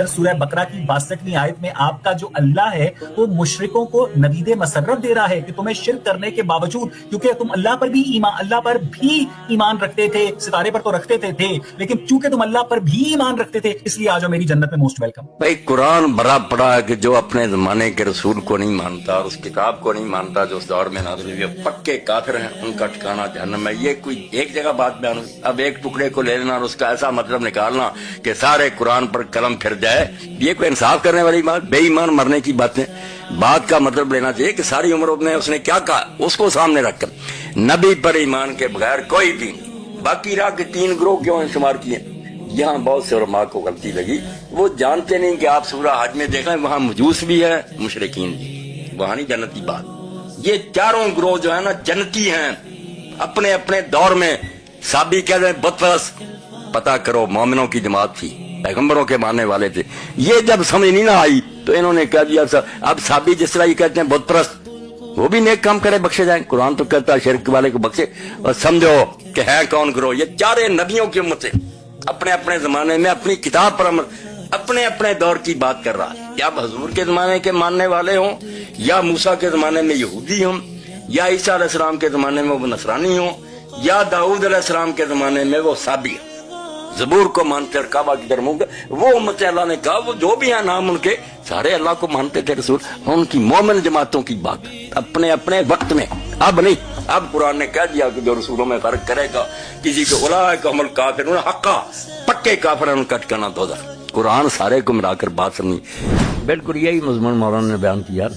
سورہ بقرہ کی 62ویں آیت میں آپ کا جو اللہ ہے وہ مشرکوں کو نوید مسرت دے رہا ہے کہ تمہیں شرک کرنے کے باوجود، کیونکہ تم اللہ پر بھی ایمان رکھتے تھے، ستارے پر تو رکھتے تھے لیکن چونکہ تم اللہ پر بھی ایمان رکھتے تھے اس لیے آ جاؤ میری جنت میں، موسٹ ویلکم۔ بھائی قرآن بڑا پڑا ہے کہ جو اپنے زمانے کے رسول کو نہیں مانتا اور اس کتاب کو نہیں مانتا جو اس دور میں نازل ہوئی، پکے کافر ہیں، ان کا ٹھکانہ جہنم ہے۔ یہ کوئی ایک جگہ بات بیان ہوئی، اب ایک ٹکڑے کو لے لینا اور اس کا ایسا مطلب نکالنا کہ سارے قرآن پر قلم پھر جائے، یہ کوئی انصاف کرنے والی بات؟ بے ایمان مرنے کی باتیں، بات کا مطلب لینا چاہیے کہ ساری عمر اس نے کیا کہا اس کو سامنے رکھ کر نبی پر ایمان کے بغیر کوئی دین، باقی راہ کے 3 گروہ کیوں شمار کیے؟ یہاں بہت سے علماء کو غلطی لگی، وہ جانتے نہیں کہ آپ سورہ حج میں دیکھیں وہاں مجوس بھی ہے، مشرکین بھی، وہاں نہیں جنتی بات۔ یہ چاروں گروہ جو ہے نا جنتی ہیں اپنے اپنے دور میں۔ صحابی کہہ رہے ہیں بت پرست، پتہ کرو مومنوں کی جماعت تھی، پیغمبروں کے ماننے والے تھے۔ یہ جب سمجھ نہیں نہ آئی تو انہوں نے کہہ دیا اب صحابی جس طرح یہ کہتے ہیں بت پرست، وہ بھی نیک کام کرے بخشے جائیں، قرآن تو کہتا ہے شرک والے کو بخشے۔ اور سمجھو کہ ہے کون گروہ؟ یہ چارے نبیوں کی امت سے اپنے اپنے زمانے میں اپنی کتاب پر عمل، اپنے اپنے دور کی بات کر رہا ہے، یا حضور کے زمانے کے ماننے والے ہوں، یا موسیٰ کے زمانے میں یہودی ہوں، یا عیسیٰ علیہ السلام کے زمانے میں وہ نصرانی ہوں، یا داؤد علیہ السلام کے زمانے میں وہ صابی ہوں، زبور کو مانتے اور کعبہ کی طرف منہ کر۔ وہ امت اللہ نے کہا وہ جو بھی ہیں نام ان کے سارے اللہ کو مانتے تھے، رسول ان کی مومن جماعتوں کی بات اپنے اپنے وقت میں، اب نہیں۔ اب قرآن نے کہہ دیا کہ جو رسولوں میں فرق کرے گا کسی کو اولئک هم الکافرون حقا، پکے کافر ہیں، ان کا ٹھکانہ دوزخ۔ قرآن سارے کو ملا کر بات سمجھی۔ بالکل یہی مضمون مولانا نے بیان کیا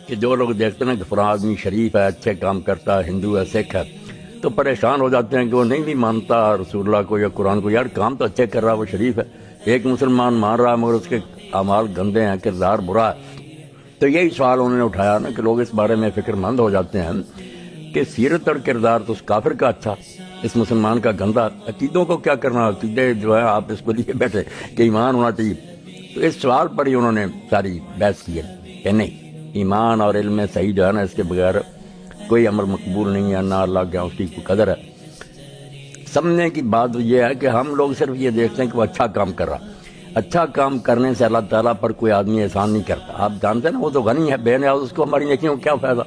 کہ جو لوگ دیکھتے ہیں کہ فلاں آدمی شریف ہے، اچھے کام کرتا ہے، ہندو ہے، سکھ ہے، تو پریشان ہو جاتے ہیں کہ وہ نہیں بھی مانتا رسول اللہ کو یا قرآن کو، یار کام تو اچھے کر رہا ہے، وہ شریف ہے۔ ایک مسلمان مان رہا ہے مگر اس کے اعمال گندے ہیں، کردار برا ہے۔ تو یہی سوال انہوں نے اٹھایا نا کہ لوگ اس بارے میں فکر مند ہو جاتے ہیں کہ سیرت اور کردار تو اس کافر کا اچھا، اس مسلمان کا گندا، عقیدوں کو کیا کرنا؟ عقیدے جو ہے آپ اس کو لیے بیٹھے کہ ایمان ہونا چاہیے۔ تو اس سوال پر ہی انہوں نے ساری بحث کی ہے کہ نہیں، ایمان اور علم میں صحیح جو ہے نا اس کے بغیر کوئی عمل مقبول نہیں ہے، نہ اللہ کے اس کی کوئی قدر ہے۔ سمجھنے کی بات یہ ہے کہ ہم لوگ صرف یہ دیکھتے ہیں کہ وہ اچھا کام کر رہا، اچھا کام کرنے سے اللہ تعالیٰ پر کوئی آدمی احسان نہیں کرتا۔ آپ جانتے ہیں نا وہ تو غنی ہے، بے نیاز، اس کو ہماری نیکیوں کیا فائدہ؟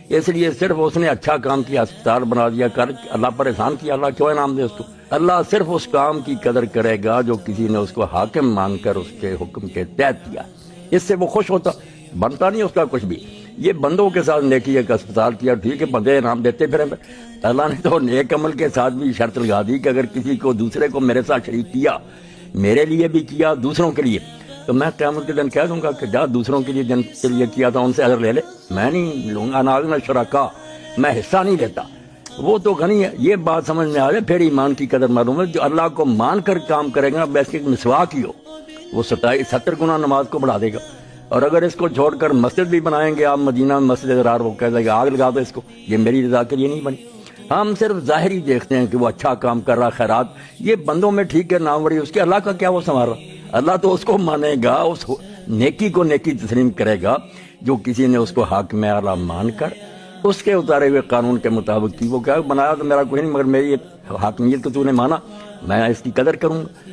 اس لیے صرف اس نے اچھا کام کیا، ہسپتال بنا دیا، کر اللہ پر احسان کیا، اللہ کیوں انعام دے اس کو؟ اللہ صرف اس کام کی قدر کرے گا جو کسی نے اس کو حاکم مان کر اس کے حکم کے تحت کیا، اس سے وہ خوش ہوتا، بنتا نہیں اس کا کچھ بھی۔ یہ بندوں کے ساتھ نیکی ایک ہسپتال کیا، ٹھیک ہے، بندے انعام دیتے پھر اللہ نے تو نیک عمل کے ساتھ بھی شرط لگا دی کہ اگر کسی کو دوسرے کو میرے ساتھ شریک کیا، میرے لیے بھی کیا، دوسروں کے لیے، تو میں قیامت کے دن کہہ دوں گا کہ جا دوسروں کے لیے جنت کے لیے کیا تھا ان سے اجر لے لے، میں نہیں لوں گا، نازنا شرکا، میں حصہ نہیں لیتا، وہ تو غنی ہے۔ یہ بات سمجھ میں آ جائے پھر ایمان کی قدر معلوم ہے۔ جو اللہ کو مان کر کام کرے گا، ویسے مسواک ہی ہو، وہ 70 گنا نماز کو بڑھا دے گا۔ اور اگر اس کو چھوڑ کر مسجد بھی بنائیں گے آپ، مدینہ میں مسجد ضرار، وہ کہہ دے گا آگ لگا دو اس کو، یہ میری رضا کے لیے نہیں بنی۔ ہم صرف ظاہری دیکھتے ہیں کہ وہ اچھا کام کر رہا، خیرات، یہ بندوں میں ٹھیک ہے، ناموری، اس کے اللہ کا کیا وہ سنوار رہا؟ اللہ تو اس کو مانے گا، اس نیکی کو نیکی تسلیم کرے گا جو کسی نے اس کو حاکم اعلیٰ مان کر اس کے اتارے ہوئے قانون کے مطابق کی۔ وہ کیا بنایا تو میرا کوئی نہیں، مگر میری حاکمیت کو تو نے مانا، میں اس کی قدر کروں گا۔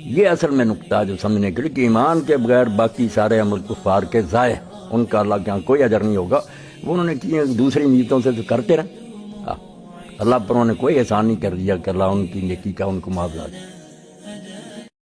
یہ اصل میں نقطہ جو سمجھنے کے لیے کہ ایمان کے بغیر باقی سارے عمل کفار کے ضائع، ان کا اللہ کے یہاں کوئی اجر نہیں ہوگا۔ وہ انہوں نے کیے دوسری نیتوں سے تو کرتے رہے، اللہ پر انہوں نے کوئی احسان نہیں کر دیا کہ اللہ ان کی نیکی کا ان کو معاوضہ دے۔